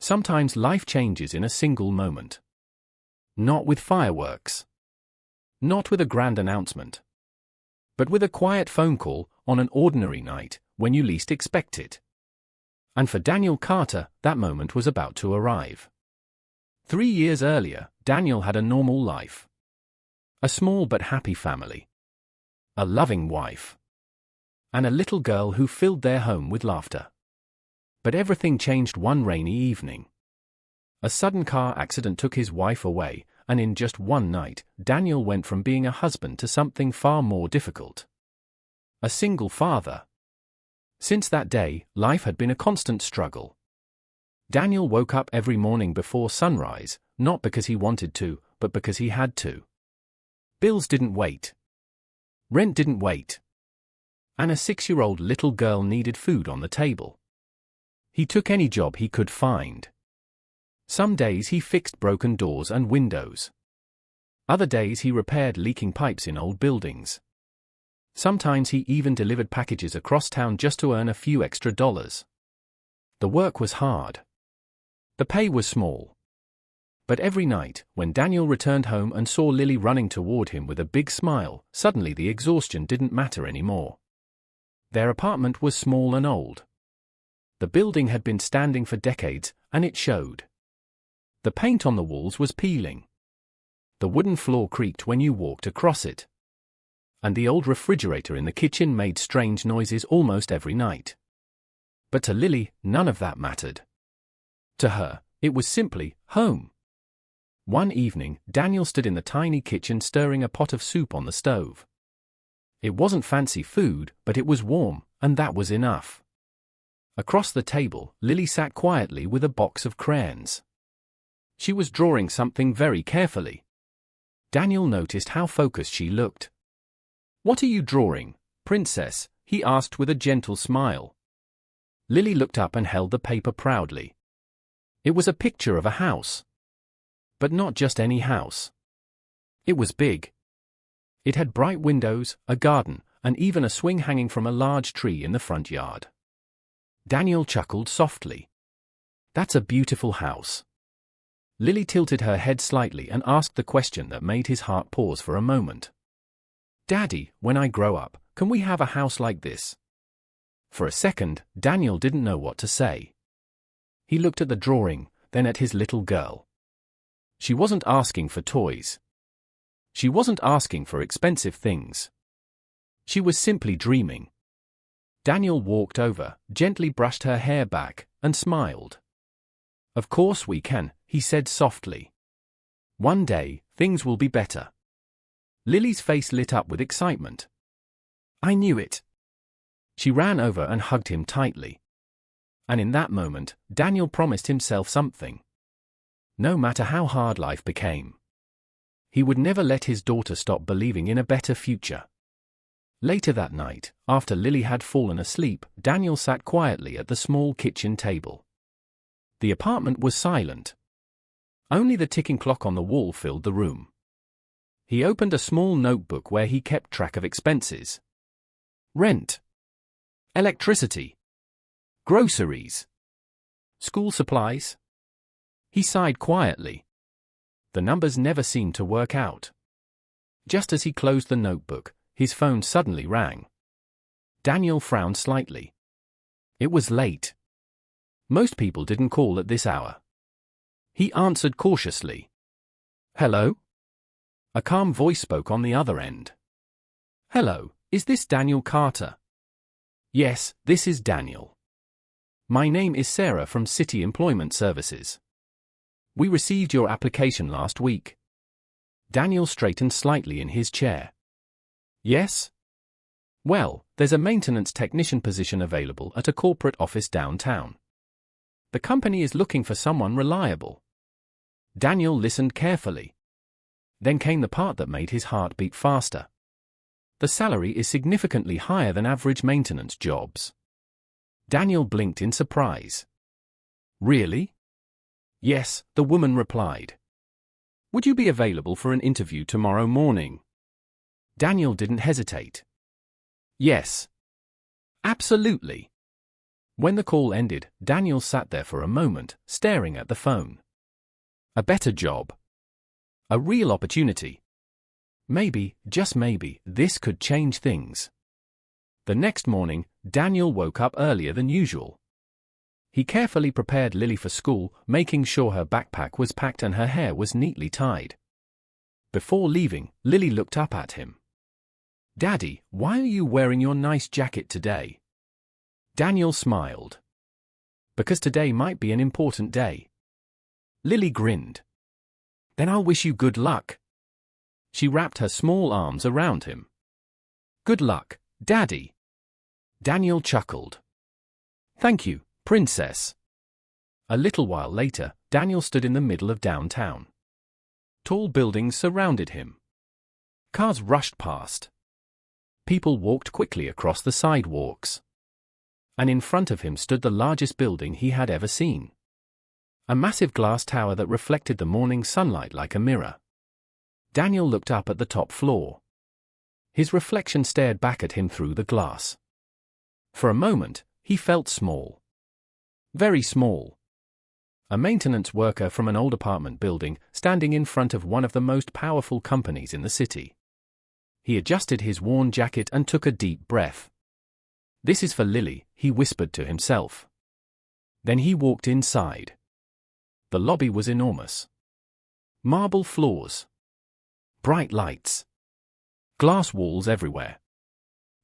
Sometimes life changes in a single moment. Not with fireworks. Not with a grand announcement. But with a quiet phone call on an ordinary night when you least expect it. And for Daniel Carter, that moment was about to arrive. 3 years earlier, Daniel had a normal life. A small but happy family. A loving wife. And a little girl who filled their home with laughter. But everything changed one rainy evening. A sudden car accident took his wife away, and in just one night, Daniel went from being a husband to something far more difficult. A single father. Since that day, life had been a constant struggle. Daniel woke up every morning before sunrise, not because he wanted to, but because he had to. Bills didn't wait. Rent didn't wait. And a 6-year-old little girl needed food on the table. He took any job he could find. Some days he fixed broken doors and windows. Other days he repaired leaking pipes in old buildings. Sometimes he even delivered packages across town just to earn a few extra dollars. The work was hard. The pay was small. But every night, when Daniel returned home and saw Lily running toward him with a big smile, suddenly the exhaustion didn't matter anymore. Their apartment was small and old. The building had been standing for decades, and it showed. The paint on the walls was peeling. The wooden floor creaked when you walked across it. And the old refrigerator in the kitchen made strange noises almost every night. But to Lily, none of that mattered. To her, it was simply home. One evening, Daniel stood in the tiny kitchen stirring a pot of soup on the stove. It wasn't fancy food, but it was warm, and that was enough. Across the table, Lily sat quietly with a box of crayons. She was drawing something very carefully. Daniel noticed how focused she looked. "What are you drawing, princess?" he asked with a gentle smile. Lily looked up and held the paper proudly. It was a picture of a house. But not just any house. It was big. It had bright windows, a garden, and even a swing hanging from a large tree in the front yard. Daniel chuckled softly. "That's a beautiful house." Lily tilted her head slightly and asked the question that made his heart pause for a moment. "Daddy, when I grow up, can we have a house like this?" For a second, Daniel didn't know what to say. He looked at the drawing, then at his little girl. She wasn't asking for toys. She wasn't asking for expensive things. She was simply dreaming. Daniel walked over, gently brushed her hair back, and smiled. "Of course we can," he said softly. "One day, things will be better." Lily's face lit up with excitement. "I knew it." She ran over and hugged him tightly. And in that moment, Daniel promised himself something. No matter how hard life became, he would never let his daughter stop believing in a better future. Later that night, after Lily had fallen asleep, Daniel sat quietly at the small kitchen table. The apartment was silent. Only the ticking clock on the wall filled the room. He opened a small notebook where he kept track of expenses. Rent. Electricity. Groceries. School supplies. He sighed quietly. The numbers never seemed to work out. Just as he closed the notebook, his phone suddenly rang. Daniel frowned slightly. It was late. Most people didn't call at this hour. He answered cautiously. "Hello?" A calm voice spoke on the other end. "Hello, is this Daniel Carter?" "Yes, this is Daniel. My name is Sarah from City Employment Services. We received your application last week." Daniel straightened slightly in his chair. "Yes? Well, there's a maintenance technician position available at a corporate office downtown. The company is looking for someone reliable." Daniel listened carefully. Then came the part that made his heart beat faster. The salary is significantly higher than average maintenance jobs. Daniel blinked in surprise. "Really?" "Yes," the woman replied. "Would you be available for an interview tomorrow morning?" Daniel didn't hesitate. "Yes. Absolutely." When the call ended, Daniel sat there for a moment, staring at the phone. A better job. A real opportunity. Maybe, just maybe, this could change things. The next morning, Daniel woke up earlier than usual. He carefully prepared Lily for school, making sure her backpack was packed and her hair was neatly tied. Before leaving, Lily looked up at him. "Daddy, why are you wearing your nice jacket today?" Daniel smiled. "Because today might be an important day." Lily grinned. "Then I'll wish you good luck." She wrapped her small arms around him. "Good luck, Daddy." Daniel chuckled. "Thank you, Princess." A little while later, Daniel stood in the middle of downtown. Tall buildings surrounded him. Cars rushed past. People walked quickly across the sidewalks. And in front of him stood the largest building he had ever seen. A massive glass tower that reflected the morning sunlight like a mirror. Daniel looked up at the top floor. His reflection stared back at him through the glass. For a moment, he felt small. Very small. A maintenance worker from an old apartment building, standing in front of one of the most powerful companies in the city. He adjusted his worn jacket and took a deep breath. "This is for Lily," he whispered to himself. Then he walked inside. The lobby was enormous. Marble floors. Bright lights. Glass walls everywhere.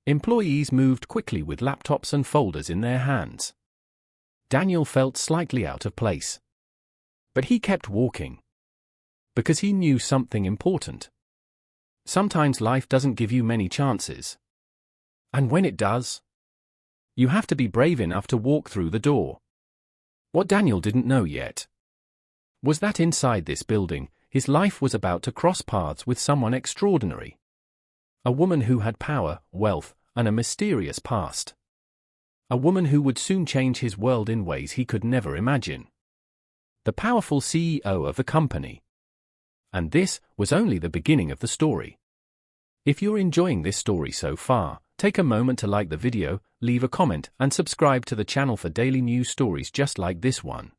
Employees moved quickly with laptops and folders in their hands. Daniel felt slightly out of place. But he kept walking. Because he knew something important. Sometimes life doesn't give you many chances. And when it does, you have to be brave enough to walk through the door. What Daniel didn't know yet was that inside this building, his life was about to cross paths with someone extraordinary. A woman who had power, wealth, and a mysterious past. A woman who would soon change his world in ways he could never imagine. The powerful CEO of the company. And this was only the beginning of the story. If you're enjoying this story so far, take a moment to like the video, leave a comment, and subscribe to the channel for daily news stories just like this one.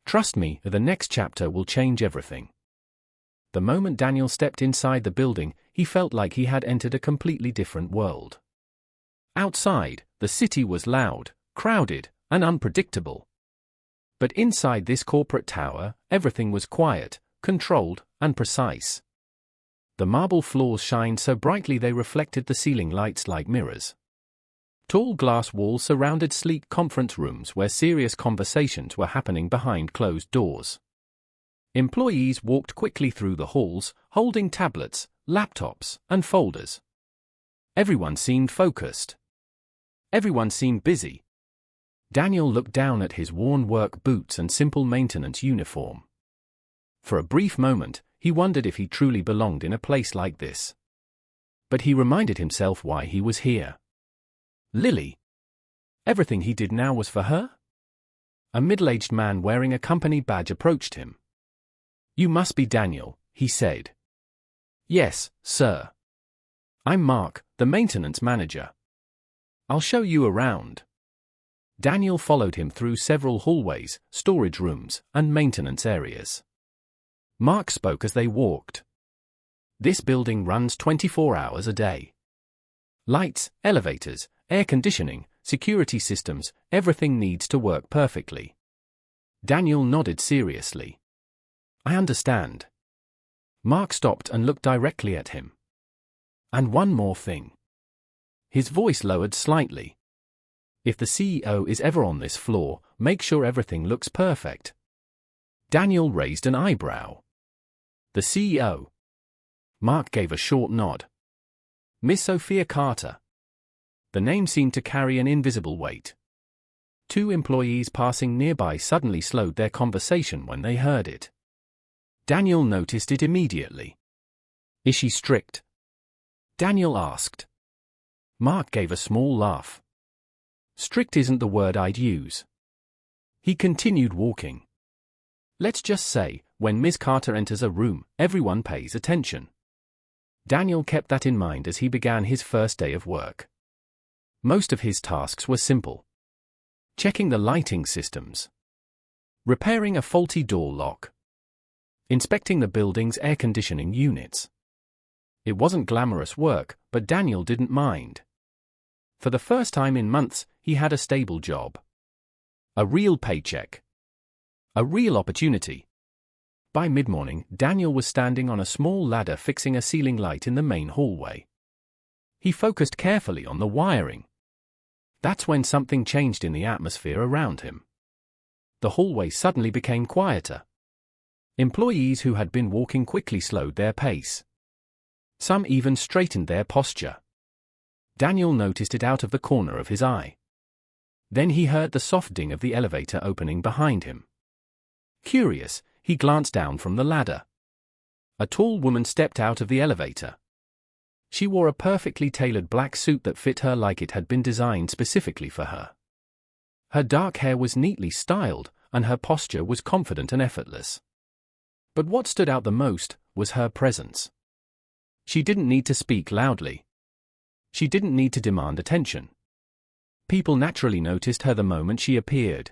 Trust me, the next chapter will change everything. The moment Daniel stepped inside the building, he felt like he had entered a completely different world. Outside, the city was loud, crowded, and unpredictable. But inside this corporate tower, everything was quiet, controlled, and precise. The marble floors shined so brightly they reflected the ceiling lights like mirrors. Tall glass walls surrounded sleek conference rooms where serious conversations were happening behind closed doors. Employees walked quickly through the halls, holding tablets, laptops, and folders. Everyone seemed focused. Everyone seemed busy. Daniel looked down at his worn work boots and simple maintenance uniform. For a brief moment, he wondered if he truly belonged in a place like this. But he reminded himself why he was here. Lily. Everything he did now was for her? A middle-aged man wearing a company badge approached him. "You must be Daniel," he said. "Yes, sir. I'm Mark, the maintenance manager. I'll show you around." Daniel followed him through several hallways, storage rooms, and maintenance areas. Mark spoke as they walked. "This building runs 24 hours a day. Lights, elevators, air conditioning, security systems, everything needs to work perfectly." Daniel nodded seriously. "I understand." Mark stopped and looked directly at him. "And one more thing." His voice lowered slightly. "If the CEO is ever on this floor, make sure everything looks perfect." Daniel raised an eyebrow. "The CEO?" Mark gave a short nod. "Miss Sophia Carter." The name seemed to carry an invisible weight. Two employees passing nearby suddenly slowed their conversation when they heard it. Daniel noticed it immediately. "Is she strict?" Daniel asked. Mark gave a small laugh. "Strict isn't the word I'd use." He continued walking. "Let's just say, when Ms. Carter enters a room, everyone pays attention." Daniel kept that in mind as he began his first day of work. Most of his tasks were simple. checking the lighting systems, repairing a faulty door lock, inspecting the building's air conditioning units. It wasn't glamorous work, but Daniel didn't mind. For the first time in months, he had a stable job. A real paycheck. A real opportunity. By mid-morning, Daniel was standing on a small ladder fixing a ceiling light in the main hallway. He focused carefully on the wiring. That's when something changed in the atmosphere around him. The hallway suddenly became quieter. Employees who had been walking quickly slowed their pace. Some even straightened their posture. Daniel noticed it out of the corner of his eye. Then he heard the soft ding of the elevator opening behind him. Curious, he glanced down from the ladder. A tall woman stepped out of the elevator. She wore a perfectly tailored black suit that fit her like it had been designed specifically for her. Her dark hair was neatly styled, and her posture was confident and effortless. But what stood out the most was her presence. She didn't need to speak loudly. She didn't need to demand attention. People naturally noticed her the moment she appeared.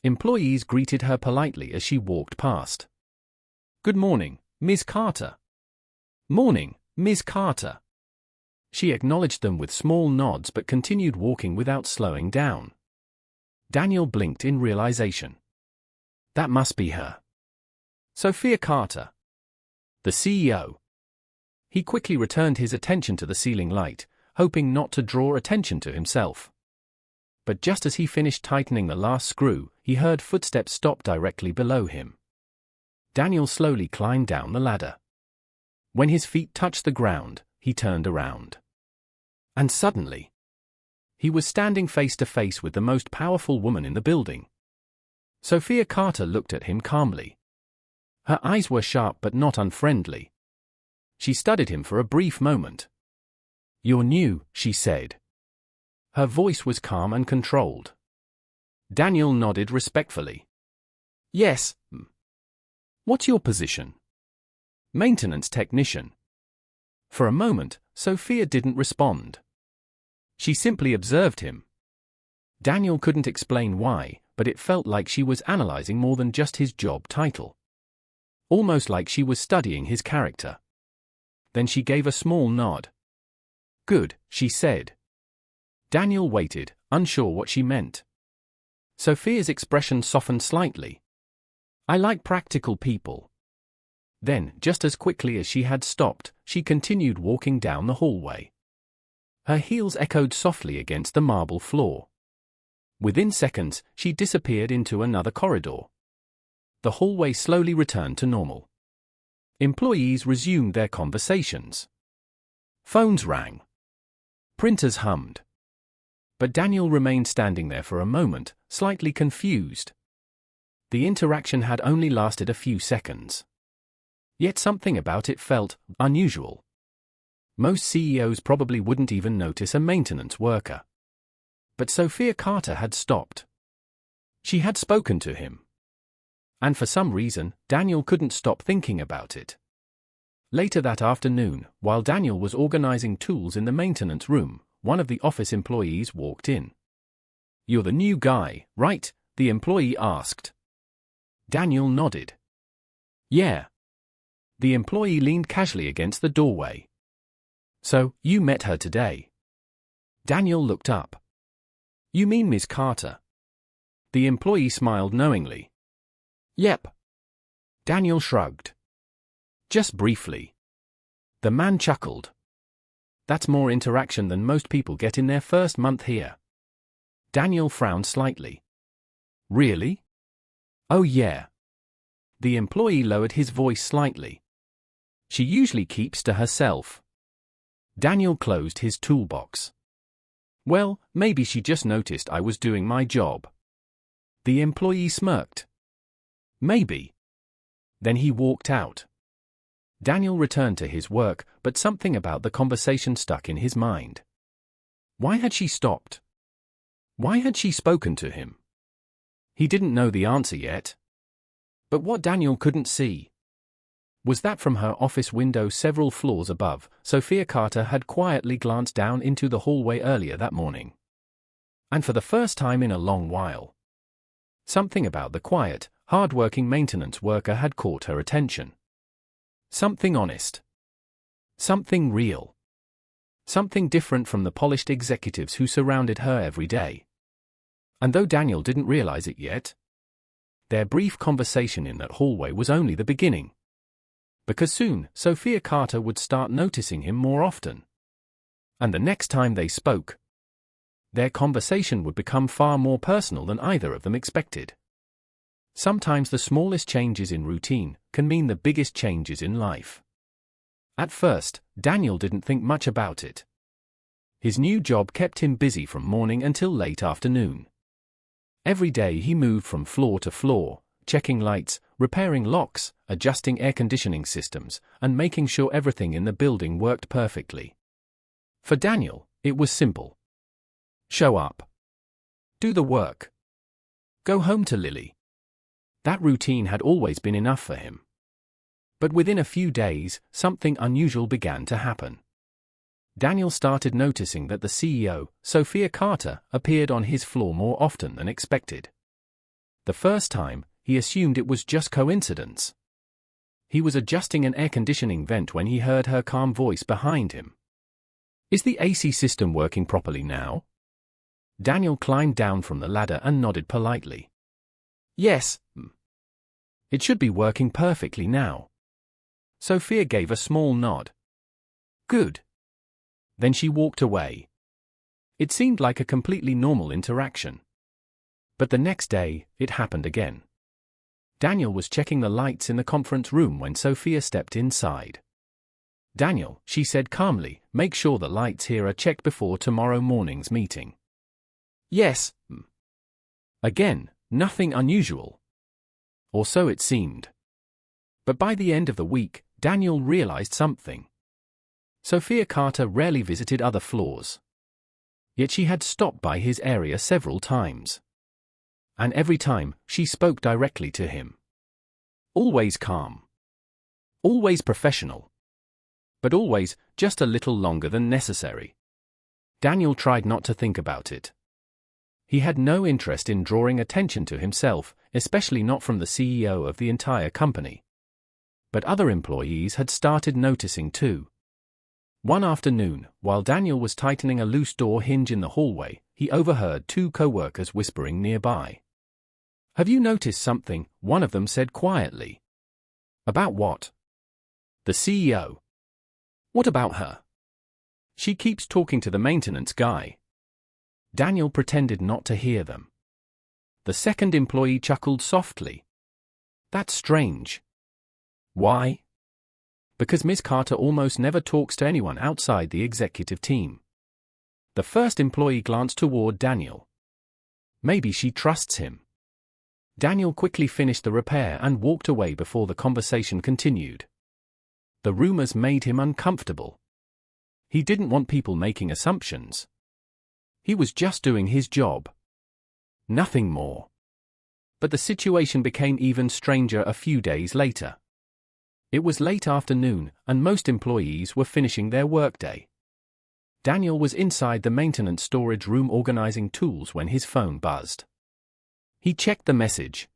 Employees greeted her politely as she walked past. "Good morning, Ms. Carter." "Morning, Ms. Carter." She acknowledged them with small nods but continued walking without slowing down. Daniel blinked in realization. That must be her. Sophia Carter, the CEO. He quickly returned his attention to the ceiling light, hoping not to draw attention to himself. But just as he finished tightening the last screw, he heard footsteps stop directly below him. Daniel slowly climbed down the ladder. When his feet touched the ground, he turned around. And suddenly, he was standing face to face with the most powerful woman in the building. Sophia Carter looked at him calmly. Her eyes were sharp but not unfriendly. She studied him for a brief moment. "You're new," she said. Her voice was calm and controlled. Daniel nodded respectfully. "Yes. What's your position?" "Maintenance technician." For a moment, Sophia didn't respond. She simply observed him. Daniel couldn't explain why, but it felt like she was analyzing more than just his job title. Almost like she was studying his character. Then she gave a small nod. "Good," she said. Daniel waited, unsure what she meant. Sophia's expression softened slightly. "I like practical people." Then, just as quickly as she had stopped, she continued walking down the hallway. Her heels echoed softly against the marble floor. Within seconds, she disappeared into another corridor. The hallway slowly returned to normal. Employees resumed their conversations. Phones rang. Printers hummed. But Daniel remained standing there for a moment, slightly confused. The interaction had only lasted a few seconds. Yet something about it felt unusual. Most CEOs probably wouldn't even notice a maintenance worker. But Sophia Carter had stopped. She had spoken to him. And for some reason, Daniel couldn't stop thinking about it. Later that afternoon, while Daniel was organizing tools in the maintenance room, one of the office employees walked in. "You're the new guy, right?" the employee asked. Daniel nodded. "Yeah." The employee leaned casually against the doorway. "So, you met her today?" Daniel looked up. "You mean Ms. Carter?" The employee smiled knowingly. "Yep." Daniel shrugged. "Just briefly." The man chuckled. "That's more interaction than most people get in their first month here." Daniel frowned slightly. "Really?" "Oh yeah." The employee lowered his voice slightly. "She usually keeps to herself." Daniel closed his toolbox. "Well, maybe she just noticed I was doing my job." The employee smirked. "Maybe." Then he walked out. Daniel returned to his work, but something about the conversation stuck in his mind. Why had she stopped? Why had she spoken to him? He didn't know the answer yet. But what Daniel couldn't see was that from her office window several floors above, Sophia Carter had quietly glanced down into the hallway earlier that morning. And for the first time in a long while, something about the quiet, hard-working maintenance worker had caught her attention. Something honest. Something real. Something different from the polished executives who surrounded her every day. And though Daniel didn't realize it yet, their brief conversation in that hallway was only the beginning. Because soon, Sophia Carter would start noticing him more often. And the next time they spoke, their conversation would become far more personal than either of them expected. Sometimes the smallest changes in routine can mean the biggest changes in life. At first, Daniel didn't think much about it. His new job kept him busy from morning until late afternoon. Every day he moved from floor to floor, checking lights, repairing locks, adjusting air conditioning systems, and making sure everything in the building worked perfectly. For Daniel, it was simple. Show up. Do the work. Go home to Lily. That routine had always been enough for him. But within a few days, something unusual began to happen. Daniel started noticing that the CEO, Sophia Carter, appeared on his floor more often than expected. The first time, he assumed it was just coincidence. He was adjusting an air conditioning vent when he heard her calm voice behind him. "Is the AC system working properly now?" Daniel climbed down from the ladder and nodded politely. "Yes, it should be working perfectly now." Sophia gave a small nod. "Good." Then she walked away. It seemed like a completely normal interaction. But the next day, it happened again. Daniel was checking the lights in the conference room when Sophia stepped inside. "Daniel," she said calmly, "make sure the lights here are checked before tomorrow morning's meeting." "Yes." Again, nothing unusual. Or so it seemed. But by the end of the week, Daniel realized something. Sophia Carter rarely visited other floors. Yet she had stopped by his area several times. And every time, she spoke directly to him. Always calm. Always professional. But always just a little longer than necessary. Daniel tried not to think about it. He had no interest in drawing attention to himself, especially not from the CEO of the entire company. But other employees had started noticing too. One afternoon, while Daniel was tightening a loose door hinge in the hallway, he overheard two co-workers whispering nearby. "Have you noticed something?" one of them said quietly. "About what?" "The CEO." "What about her?" "She keeps talking to the maintenance guy." Daniel pretended not to hear them. The second employee chuckled softly. "That's strange." "Why?" "Because Miss Carter almost never talks to anyone outside the executive team." The first employee glanced toward Daniel. Maybe she trusts him. Daniel quickly finished the repair and walked away before the conversation continued. The rumors made him uncomfortable. He didn't want people making assumptions. He was just doing his job. Nothing more. But the situation became even stranger a few days later. It was late afternoon, and most employees were finishing their workday. Daniel was inside the maintenance storage room organizing tools when his phone buzzed. He checked the message.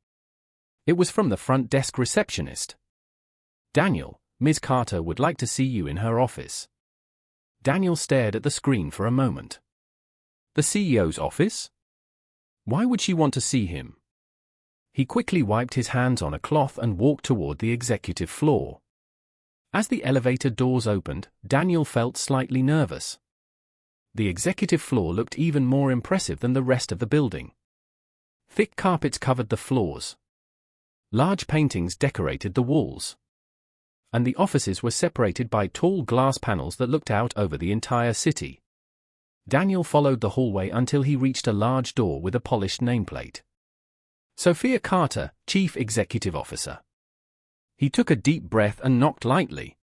It was from the front desk receptionist. "Daniel, Ms. Carter would like to see you in her office." Daniel stared at the screen for a moment. The CEO's office? Why would she want to see him? He quickly wiped his hands on a cloth and walked toward the executive floor. As the elevator doors opened, Daniel felt slightly nervous. The executive floor looked even more impressive than the rest of the building. Thick carpets covered the floors. Large paintings decorated the walls. And the offices were separated by tall glass panels that looked out over the entire city. Daniel followed the hallway until he reached a large door with a polished nameplate. Sophia Carter, Chief Executive Officer. He took a deep breath and knocked lightly.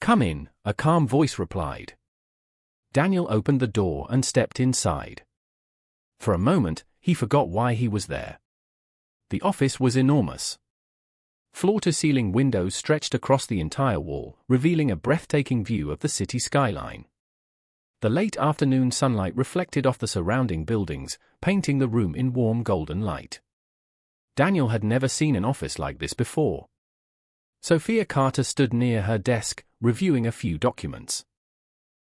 "Come in," a calm voice replied. Daniel opened the door and stepped inside. For a moment, he forgot why he was there. The office was enormous. Floor-to-ceiling windows stretched across the entire wall, revealing a breathtaking view of the city skyline. The late afternoon sunlight reflected off the surrounding buildings, painting the room in warm golden light. Daniel had never seen an office like this before. Sophia Carter stood near her desk, reviewing a few documents.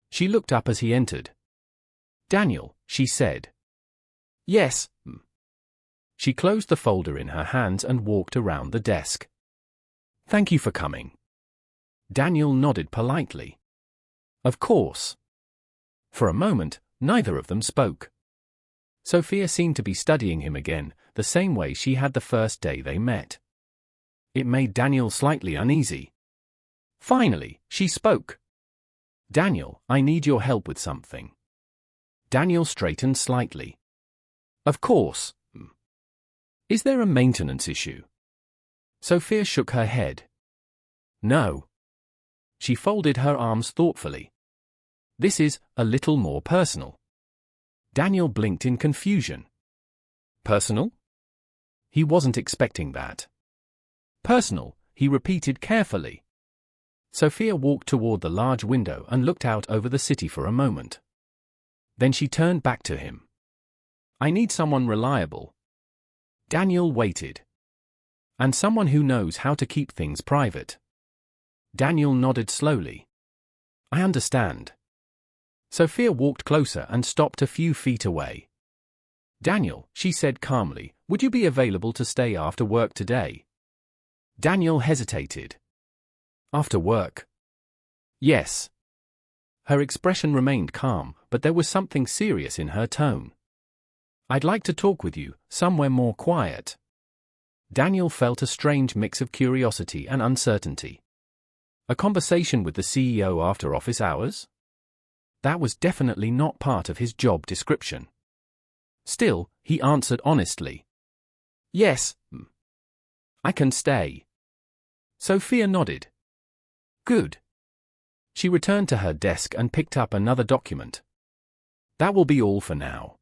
She looked up as he entered. "Daniel," she said. "Yes." She closed the folder in her hands and walked around the desk. "Thank you for coming." Daniel nodded politely. "Of course." For a moment, neither of them spoke. Sophia seemed to be studying him again, the same way she had the first day they met. It made Daniel slightly uneasy. Finally, she spoke. "Daniel, I need your help with something." Daniel straightened slightly. "Of course." "Is there a maintenance issue?" Sophia shook her head. "No." She folded her arms thoughtfully. "This is a little more personal." Daniel blinked in confusion. "Personal?" He wasn't expecting that. "Personal," he repeated carefully. Sophia walked toward the large window and looked out over the city for a moment. Then she turned back to him. "I need someone reliable." Daniel waited. "And someone who knows how to keep things private." Daniel nodded slowly. "I understand." Sophia walked closer and stopped a few feet away. "Daniel," she said calmly, "would you be available to stay after work today?" Daniel hesitated. "After work?" "Yes." Her expression remained calm, but there was something serious in her tone. "I'd like to talk with you, somewhere more quiet." Daniel felt a strange mix of curiosity and uncertainty. A conversation with the CEO after office hours? That was definitely not part of his job description. Still, he answered honestly. "Yes, I can stay." Sophia nodded. "Good." She returned to her desk and picked up another document. "That will be all for now."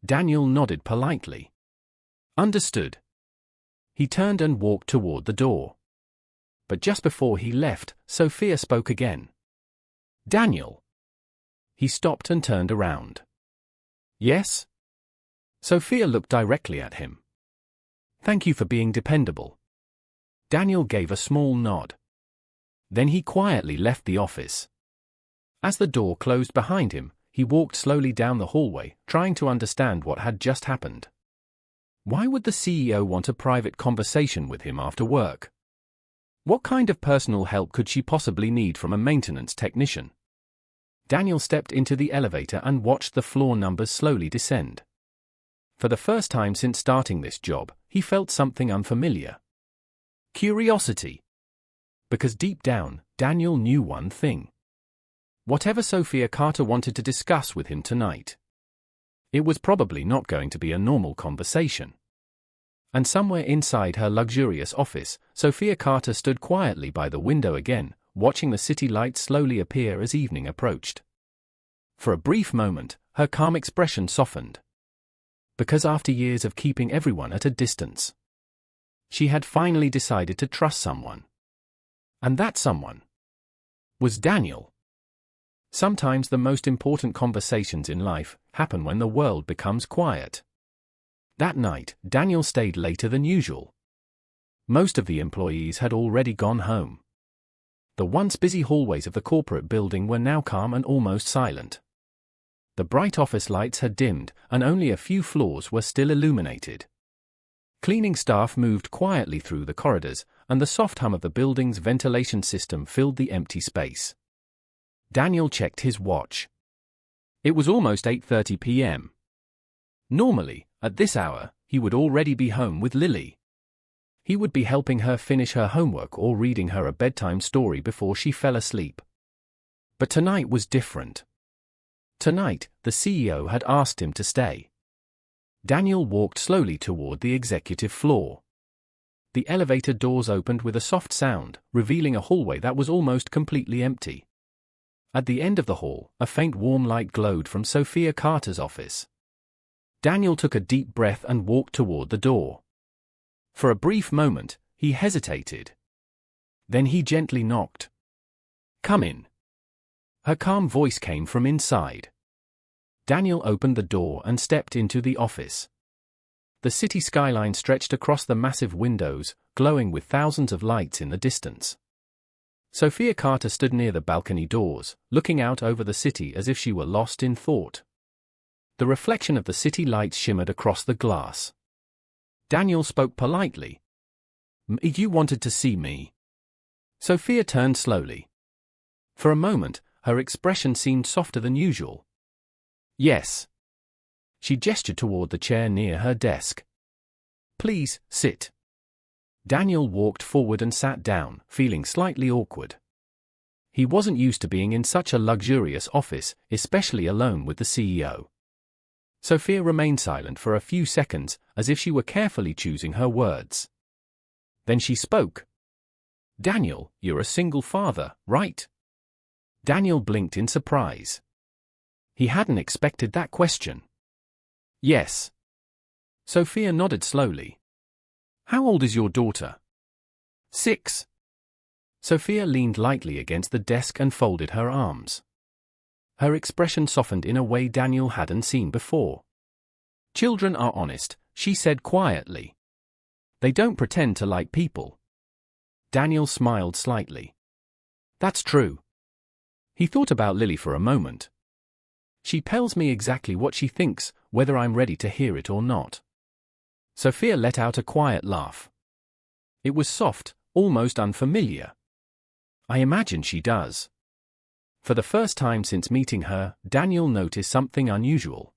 Daniel nodded politely. "Understood." He turned and walked toward the door. But just before he left, Sophia spoke again. "Daniel." He stopped and turned around. "Yes?" Sophia looked directly at him. "Thank you for being dependable." Daniel gave a small nod. Then he quietly left the office. As the door closed behind him, he walked slowly down the hallway, trying to understand what had just happened. Why would the CEO want a private conversation with him after work? What kind of personal help could she possibly need from a maintenance technician? Daniel stepped into the elevator and watched the floor numbers slowly descend. For the first time since starting this job, he felt something unfamiliar. Curiosity. Because deep down, Daniel knew one thing. Whatever Sophia Carter wanted to discuss with him tonight, it was probably not going to be a normal conversation. And somewhere inside her luxurious office, Sophia Carter stood quietly by the window again, watching the city lights slowly appear as evening approached. For a brief moment, her calm expression softened. Because after years of keeping everyone at a distance, she had finally decided to trust someone. And that someone was Daniel. Sometimes the most important conversations in life happen when the world becomes quiet. That night, Daniel stayed later than usual. Most of the employees had already gone home. The once busy hallways of the corporate building were now calm and almost silent. The bright office lights had dimmed, and only a few floors were still illuminated. Cleaning staff moved quietly through the corridors, and the soft hum of the building's ventilation system filled the empty space. Daniel checked his watch. It was almost 8:30 p.m. Normally, at this hour, he would already be home with Lily. He would be helping her finish her homework or reading her a bedtime story before she fell asleep. But tonight was different. Tonight, the CEO had asked him to stay. Daniel walked slowly toward the executive floor. The elevator doors opened with a soft sound, revealing a hallway that was almost completely empty. At the end of the hall, a faint warm light glowed from Sophia Carter's office. Daniel took a deep breath and walked toward the door. For a brief moment, he hesitated. Then he gently knocked. "Come in." Her calm voice came from inside. Daniel opened the door and stepped into the office. The city skyline stretched across the massive windows, glowing with thousands of lights in the distance. Sophia Carter stood near the balcony doors, looking out over the city as if she were lost in thought. The reflection of the city lights shimmered across the glass. Daniel spoke politely. "You wanted to see me?" Sophia turned slowly. For a moment, her expression seemed softer than usual. "Yes." She gestured toward the chair near her desk. "Please, sit." Daniel walked forward and sat down, feeling slightly awkward. He wasn't used to being in such a luxurious office, especially alone with the CEO. Sophia remained silent for a few seconds, as if she were carefully choosing her words. Then she spoke. "Daniel, you're a single father, right?" Daniel blinked in surprise. He hadn't expected that question. "Yes." Sophia nodded slowly. "How old is your daughter?" 6. Sophia leaned lightly against the desk and folded her arms. Her expression softened in a way Daniel hadn't seen before. "Children are honest," she said quietly. "They don't pretend to like people." Daniel smiled slightly. "That's true." He thought about Lily for a moment. "She tells me exactly what she thinks, whether I'm ready to hear it or not." Sophia let out a quiet laugh. It was soft, almost unfamiliar. "I imagine she does." For the first time since meeting her, Daniel noticed something unusual.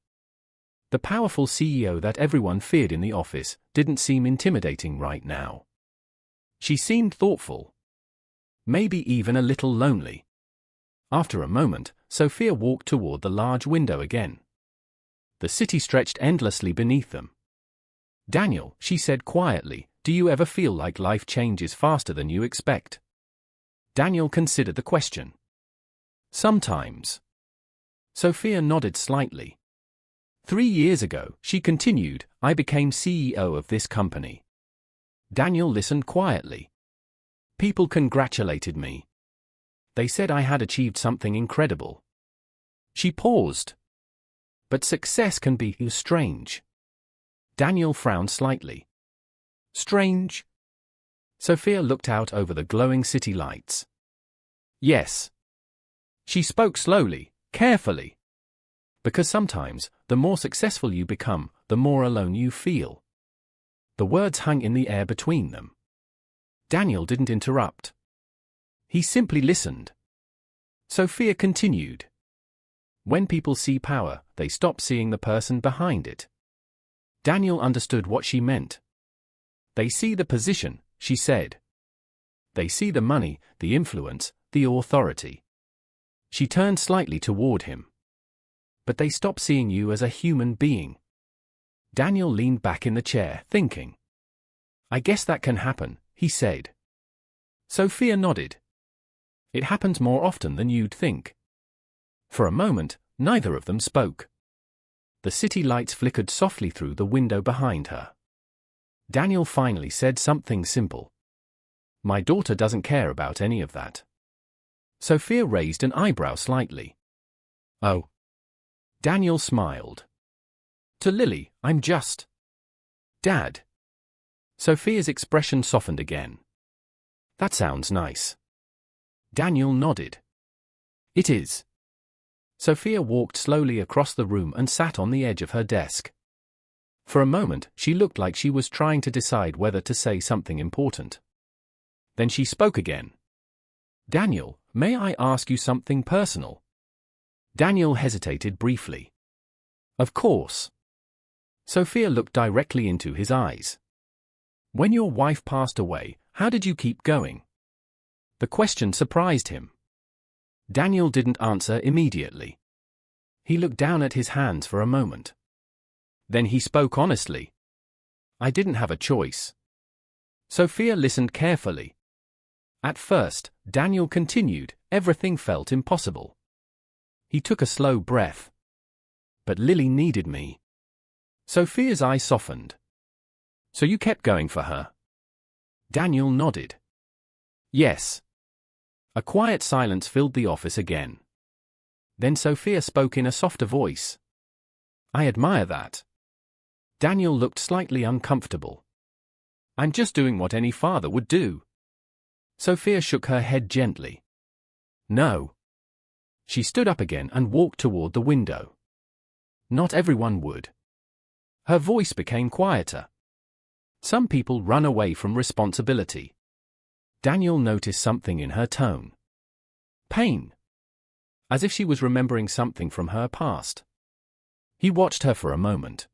The powerful CEO that everyone feared in the office didn't seem intimidating right now. She seemed thoughtful. Maybe even a little lonely. After a moment, Sophia walked toward the large window again. The city stretched endlessly beneath them. "Daniel," she said quietly, "do you ever feel like life changes faster than you expect?" Daniel considered the question. "Sometimes." Sophia nodded slightly. 3 years ago," she continued, "I became CEO of this company." Daniel listened quietly. "People congratulated me. They said I had achieved something incredible." She paused. "But success can be strange." Daniel frowned slightly. "Strange?" Sophia looked out over the glowing city lights. "Yes." She spoke slowly, carefully. "Because sometimes, the more successful you become, the more alone you feel." The words hung in the air between them. Daniel didn't interrupt. He simply listened. Sophia continued. "When people see power, they stop seeing the person behind it." Daniel understood what she meant. "They see the position," she said. "They see the money, the influence, the authority." She turned slightly toward him. "But they stop seeing you as a human being." Daniel leaned back in the chair, thinking. "I guess that can happen," he said. Sophia nodded. "It happens more often than you'd think." For a moment, neither of them spoke. The city lights flickered softly through the window behind her. Daniel finally said something simple. "My daughter doesn't care about any of that." Sophia raised an eyebrow slightly. "Oh." Daniel smiled. "To Lily, I'm just Dad." Sophia's expression softened again. "That sounds nice." Daniel nodded. "It is." Sophia walked slowly across the room and sat on the edge of her desk. For a moment, she looked like she was trying to decide whether to say something important. Then she spoke again. "Daniel, may I ask you something personal?" Daniel hesitated briefly. "Of course." Sophia looked directly into his eyes. "When your wife passed away, how did you keep going?" The question surprised him. Daniel didn't answer immediately. He looked down at his hands for a moment. Then he spoke honestly. "I didn't have a choice." Sophia listened carefully. At first, Daniel continued, everything felt impossible. He took a slow breath. "But Lily needed me." Sophia's eyes softened. "So you kept going for her?" Daniel nodded. "Yes." A quiet silence filled the office again. Then Sophia spoke in a softer voice. I admire that. Daniel looked slightly uncomfortable. I'm just doing what any father would do. Sophia shook her head gently. No. She stood up again and walked toward the window. Not everyone would. Her voice became quieter. Some people run away from responsibility. Daniel noticed something in her tone. Pain. As if she was remembering something from her past. He watched her for a moment.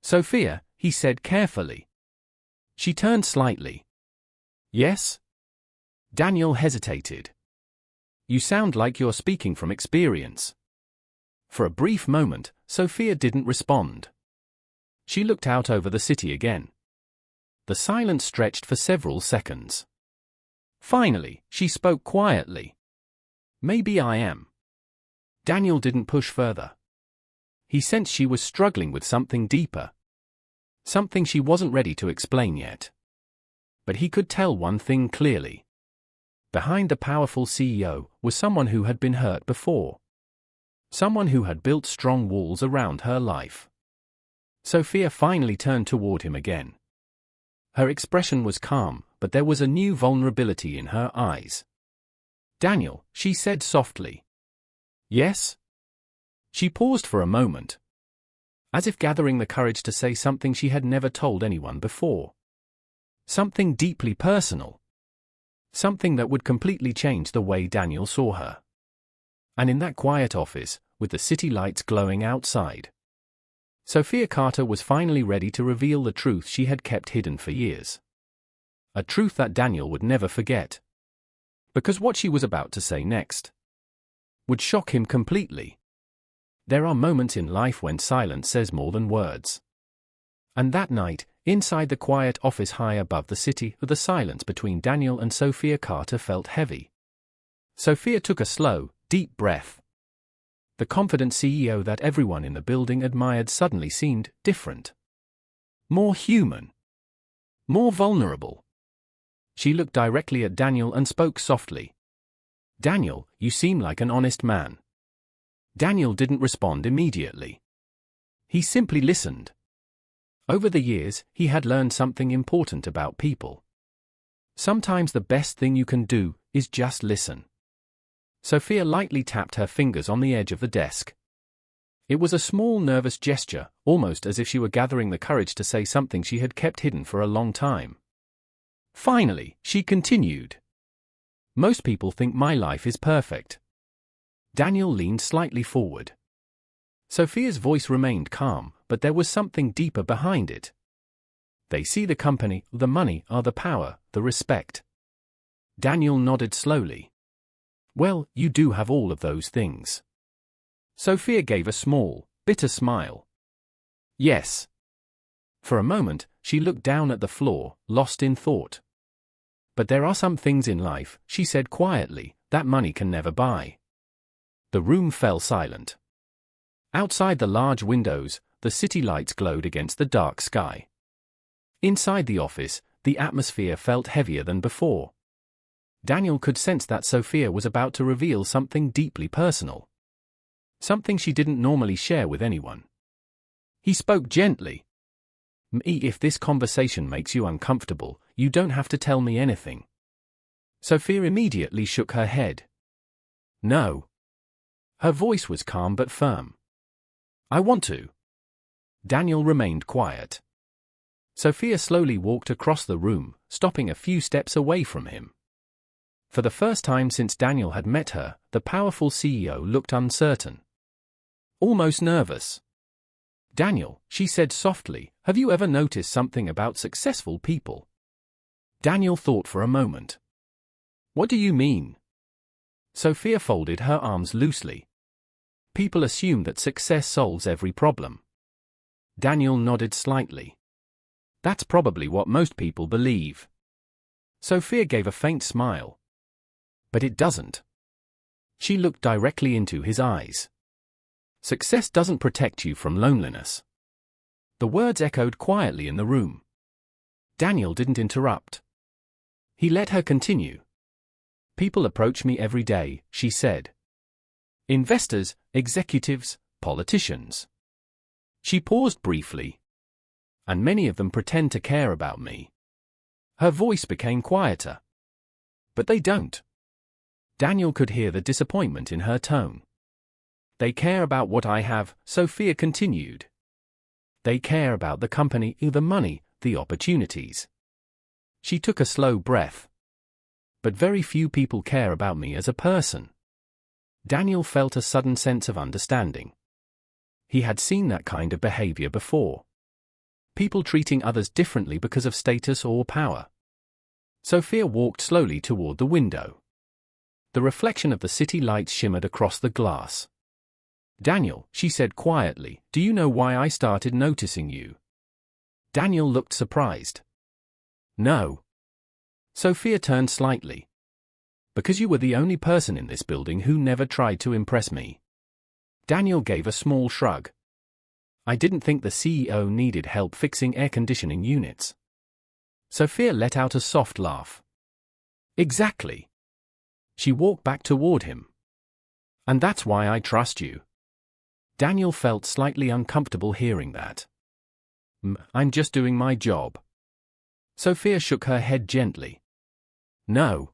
Sophia, he said carefully. She turned slightly. Yes? Daniel hesitated. You sound like you're speaking from experience. For a brief moment, Sophia didn't respond. She looked out over the city again. The silence stretched for several seconds. Finally, she spoke quietly. Maybe I am. Daniel didn't push further. He sensed she was struggling with something deeper. Something she wasn't ready to explain yet. But he could tell one thing clearly. Behind the powerful CEO was someone who had been hurt before. Someone who had built strong walls around her life. Sophia finally turned toward him again. Her expression was calm, but there was a new vulnerability in her eyes. Daniel, she said softly. Yes? She paused for a moment. As if gathering the courage to say something she had never told anyone before. Something deeply personal. Something that would completely change the way Daniel saw her. And in that quiet office, with the city lights glowing outside, Sophia Carter was finally ready to reveal the truth she had kept hidden for years. A truth that Daniel would never forget. Because what she was about to say next would shock him completely. There are moments in life when silence says more than words. And that night, inside the quiet office high above the city, the silence between Daniel and Sophia Carter felt heavy. Sophia took a slow, deep breath. The confident CEO that everyone in the building admired suddenly seemed different. More human. More vulnerable. She looked directly at Daniel and spoke softly. Daniel, you seem like an honest man. Daniel didn't respond immediately. He simply listened. Over the years, he had learned something important about people. Sometimes the best thing you can do is just listen. Sophia lightly tapped her fingers on the edge of the desk. It was a small nervous gesture, almost as if she were gathering the courage to say something she had kept hidden for a long time. Finally, she continued. Most people think my life is perfect. Daniel leaned slightly forward. Sophia's voice remained calm, but there was something deeper behind it. They see the company, the money, the power, the respect. Daniel nodded slowly. Well, you do have all of those things. Sophia gave a small, bitter smile. Yes. For a moment, she looked down at the floor, lost in thought. But there are some things in life, she said quietly, that money can never buy. The room fell silent. Outside the large windows, the city lights glowed against the dark sky. Inside the office, the atmosphere felt heavier than before. Daniel could sense that Sophia was about to reveal something deeply personal. Something she didn't normally share with anyone. He spoke gently. If this conversation makes you uncomfortable, you don't have to tell me anything. Sophia immediately shook her head. No. Her voice was calm but firm. I want to. Daniel remained quiet. Sophia slowly walked across the room, stopping a few steps away from him. For the first time since Daniel had met her, the powerful CEO looked uncertain. Almost nervous. Daniel, she said softly, have you ever noticed something about successful people? Daniel thought for a moment. What do you mean? Sophia folded her arms loosely. People assume that success solves every problem. Daniel nodded slightly. That's probably what most people believe. Sophia gave a faint smile. But it doesn't. She looked directly into his eyes. Success doesn't protect you from loneliness. The words echoed quietly in the room. Daniel didn't interrupt. He let her continue. People approach me every day, she said. Investors, executives, politicians. She paused briefly. And many of them pretend to care about me. Her voice became quieter. But they don't. Daniel could hear the disappointment in her tone. They care about what I have, Sophia continued. They care about the company, the money, the opportunities. She took a slow breath. But very few people care about me as a person. Daniel felt a sudden sense of understanding. He had seen that kind of behavior before. People treating others differently because of status or power. Sophia walked slowly toward the window. The reflection of the city lights shimmered across the glass. Daniel, she said quietly, do you know why I started noticing you? Daniel looked surprised. No. Sophia turned slightly. Because you were the only person in this building who never tried to impress me. Daniel gave a small shrug. I didn't think the CEO needed help fixing air conditioning units. Sophia let out a soft laugh. Exactly. She walked back toward him. And that's why I trust you. Daniel felt slightly uncomfortable hearing that. I'm just doing my job. Sophia shook her head gently. No.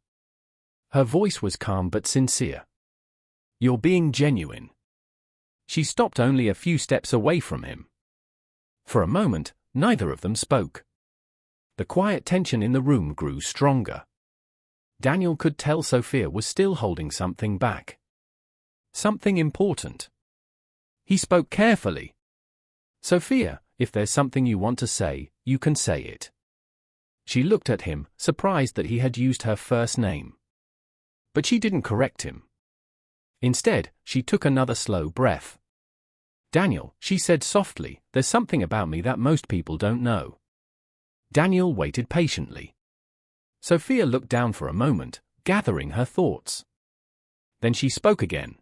Her voice was calm but sincere. You're being genuine. She stopped only a few steps away from him. For a moment, neither of them spoke. The quiet tension in the room grew stronger. Daniel could tell Sophia was still holding something back. Something important. He spoke carefully. Sophia, if there's something you want to say, you can say it. She looked at him, surprised that he had used her first name. But she didn't correct him. Instead, she took another slow breath. Daniel, she said softly, there's something about me that most people don't know. Daniel waited patiently. Sophia looked down for a moment, gathering her thoughts. Then she spoke again.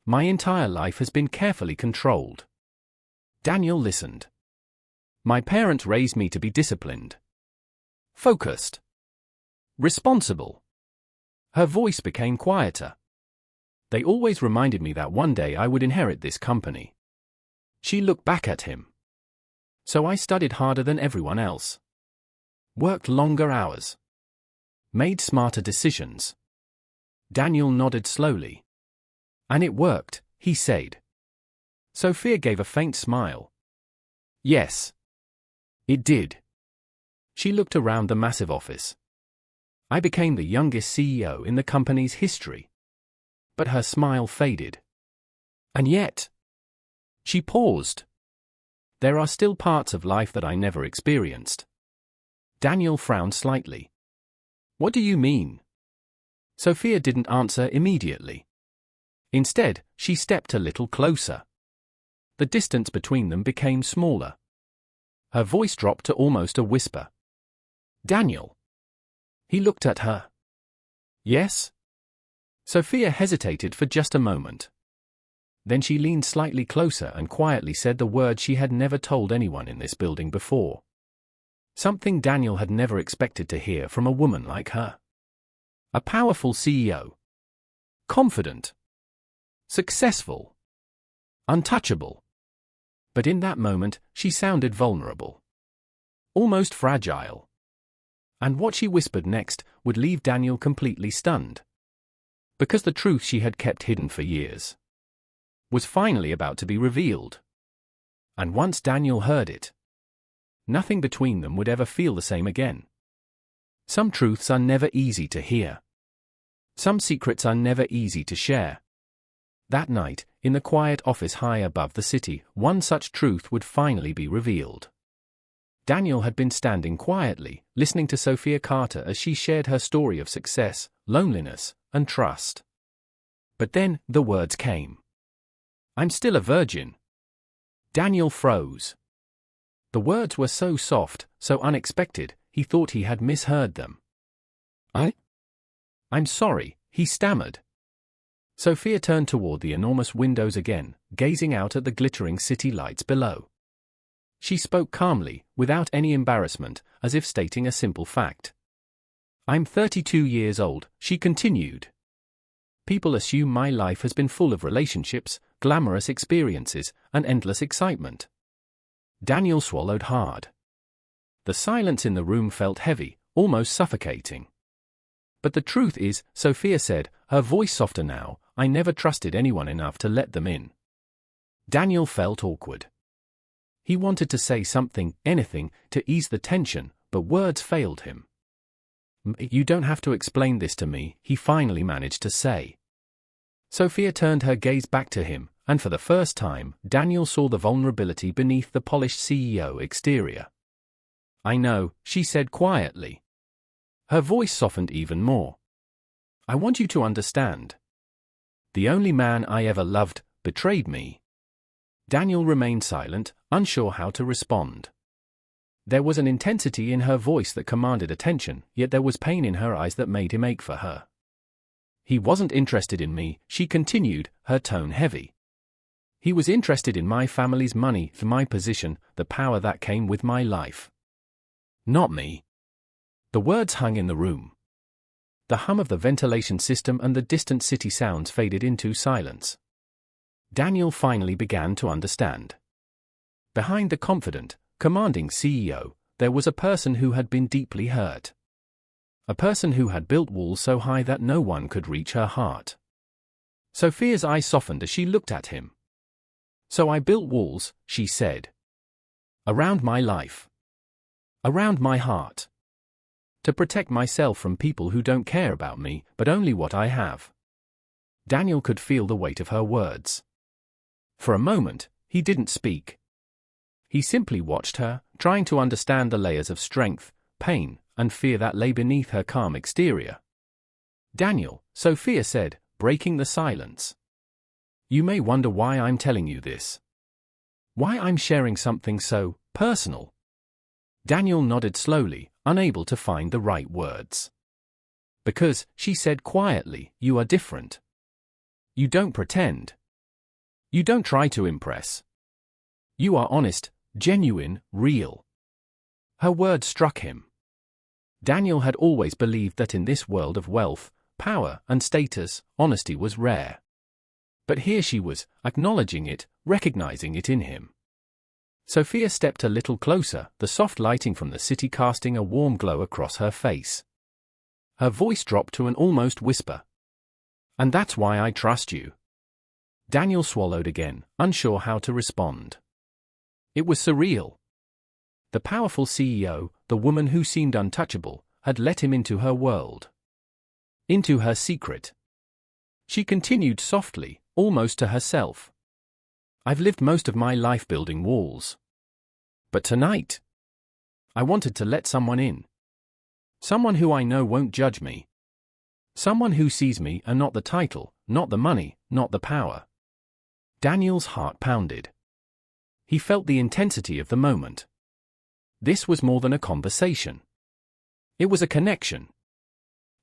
My entire life has been carefully controlled. Daniel listened. My parents raised me to be disciplined. Focused. Responsible. Her voice became quieter. They always reminded me that one day I would inherit this company. She looked back at him. So I studied harder than everyone else. Worked longer hours. Made smarter decisions. Daniel nodded slowly. And it worked, he said. Sophia gave a faint smile. Yes. It did. She looked around the massive office. I became the youngest CEO in the company's history. But her smile faded. And yet. She paused. There are still parts of life that I never experienced. Daniel frowned slightly. What do you mean? Sophia didn't answer immediately. Instead, she stepped a little closer. The distance between them became smaller. Her voice dropped to almost a whisper. Daniel. He looked at her. Yes? Sophia hesitated for just a moment. Then she leaned slightly closer and quietly said the word she had never told anyone in this building before. Something Daniel had never expected to hear from a woman like her. A powerful CEO. Confident. Successful. Untouchable. But in that moment, she sounded vulnerable. Almost fragile. And what she whispered next would leave Daniel completely stunned. Because the truth she had kept hidden for years was finally about to be revealed. And once Daniel heard it, nothing between them would ever feel the same again. Some truths are never easy to hear. Some secrets are never easy to share. That night, in the quiet office high above the city, one such truth would finally be revealed. Daniel had been standing quietly, listening to Sophia Carter as she shared her story of success, loneliness, and trust. But then, the words came. I'm still a virgin. Daniel froze. The words were so soft, so unexpected, he thought he had misheard them. I'm sorry, he stammered. Sophia turned toward the enormous windows again, gazing out at the glittering city lights below. She spoke calmly, without any embarrassment, as if stating a simple fact. I'm 32 years old, she continued. people assume my life has been full of relationships, glamorous experiences, and endless excitement. Daniel swallowed hard. The silence in the room felt heavy, almost suffocating. But the truth is, Sophia said, her voice softer now, I never trusted anyone enough to let them in. Daniel felt awkward. He wanted to say something, anything, to ease the tension, but words failed him. You don't have to explain this to me, he finally managed to say. Sophia turned her gaze back to him, and for the first time, Daniel saw the vulnerability beneath the polished CEO exterior. I know, she said quietly. Her voice softened even more. I want you to understand. The only man I ever loved betrayed me. Daniel remained silent, unsure how to respond. There was an intensity in her voice that commanded attention, yet there was pain in her eyes that made him ache for her. He wasn't interested in me, she continued, her tone heavy. He was interested in my family's money, for my position, the power that came with my life. Not me. The words hung in the room. The hum of the ventilation system and the distant city sounds faded into silence. Daniel finally began to understand. Behind the confident, commanding CEO, there was a person who had been deeply hurt. A person who had built walls so high that no one could reach her heart. Sophia's eyes softened as she looked at him. So I built walls, she said. Around my life. Around my heart. To protect myself from people who don't care about me, but only what I have. Daniel could feel the weight of her words. For a moment, he didn't speak. He simply watched her, trying to understand the layers of strength, pain, and fear that lay beneath her calm exterior. Daniel, Sophia said, breaking the silence. You may wonder why I'm telling you this. Why I'm sharing something so personal. Daniel nodded slowly, unable to find the right words. Because, she said quietly, you are different. You don't pretend. You don't try to impress. You are honest, genuine, real. Her words struck him. Daniel had always believed that in this world of wealth, power, and status, honesty was rare. But here she was, acknowledging it, recognizing it in him. Sophia stepped a little closer, the soft lighting from the city casting a warm glow across her face. Her voice dropped to an almost whisper. And that's why I trust you. Daniel swallowed again, unsure how to respond. It was surreal. The powerful CEO, the woman who seemed untouchable, had let him into her world. Into her secret. She continued softly, almost to herself. I've lived most of my life building walls. But tonight, I wanted to let someone in. Someone who I know won't judge me. Someone who sees me and not the title, not the money, not the power. Daniel's heart pounded. He felt the intensity of the moment. This was more than a conversation. It was a connection.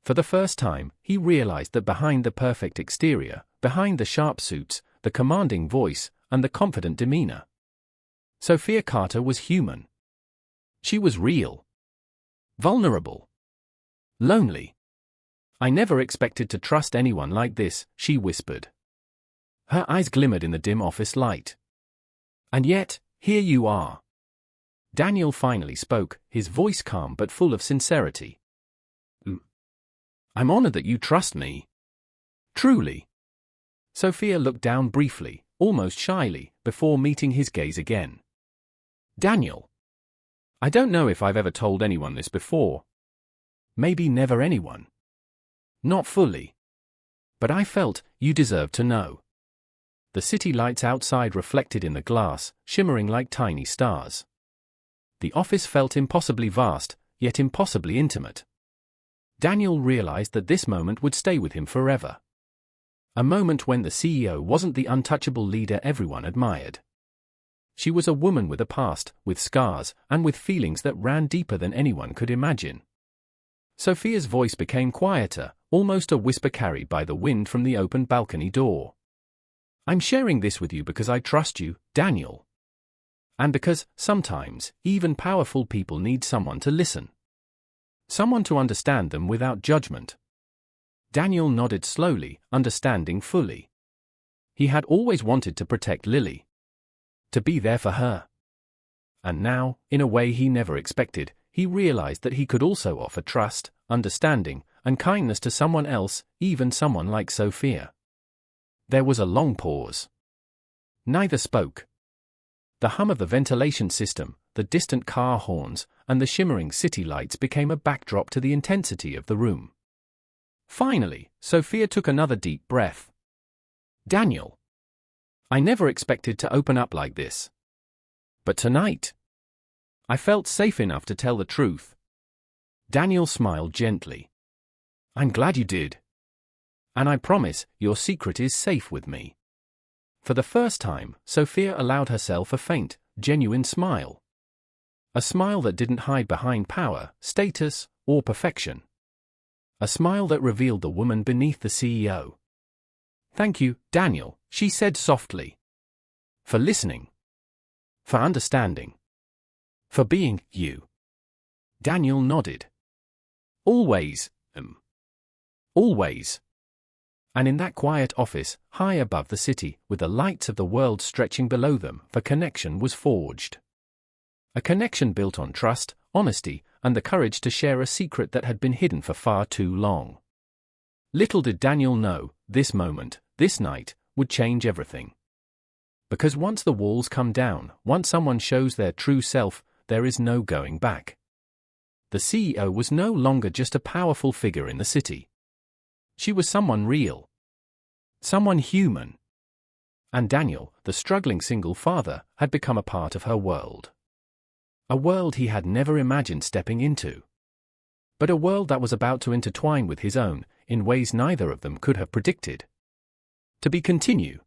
For the first time, he realized that behind the perfect exterior, behind the sharp suits, the commanding voice, and the confident demeanor, Sophia Carter was human. She was real. Vulnerable. Lonely. I never expected to trust anyone like this, she whispered. Her eyes glimmered in the dim office light. And yet, here you are. Daniel finally spoke, his voice calm but full of sincerity. I'm honored that you trust me. Truly. Sophia looked down briefly, almost shyly, before meeting his gaze again. Daniel. I don't know if I've ever told anyone this before. Maybe never anyone. Not fully. But I felt you deserved to know. The city lights outside reflected in the glass, shimmering like tiny stars. The office felt impossibly vast, yet impossibly intimate. Daniel realized that this moment would stay with him forever. A moment when the CEO wasn't the untouchable leader everyone admired. She was a woman with a past, with scars, and with feelings that ran deeper than anyone could imagine. Sophia's voice became quieter, almost a whisper carried by the wind from the open balcony door. I'm sharing this with you because I trust you, Daniel. And because, sometimes, even powerful people need someone to listen. Someone to understand them without judgment. Daniel nodded slowly, understanding fully. He had always wanted to protect Lily. To be there for her. And now, in a way he never expected, he realized that he could also offer trust, understanding, and kindness to someone else, even someone like Sophia. There was a long pause. Neither spoke. The hum of the ventilation system, the distant car horns, and the shimmering city lights became a backdrop to the intensity of the room. Finally, Sophia took another deep breath. Daniel. I never expected to open up like this. But tonight, I felt safe enough to tell the truth. Daniel smiled gently. I'm glad you did. And I promise, your secret is safe with me. For the first time, Sophia allowed herself a faint, genuine smile. A smile that didn't hide behind power, status, or perfection. A smile that revealed the woman beneath the CEO. Thank you, Daniel, she said softly. For listening. For understanding. For being you. Daniel nodded. Always. Always. And in that quiet office, high above the city, with the lights of the world stretching below them, the connection was forged. A connection built on trust, honesty, and the courage to share a secret that had been hidden for far too long. Little did Daniel know, this moment, this night, would change everything. Because once the walls come down, once someone shows their true self, there is no going back. The CEO was no longer just a powerful figure in the city. She was someone real. Someone human. And Daniel, the struggling single father, had become a part of her world. A world he had never imagined stepping into. But a world that was about to intertwine with his own, in ways neither of them could have predicted. To be continued.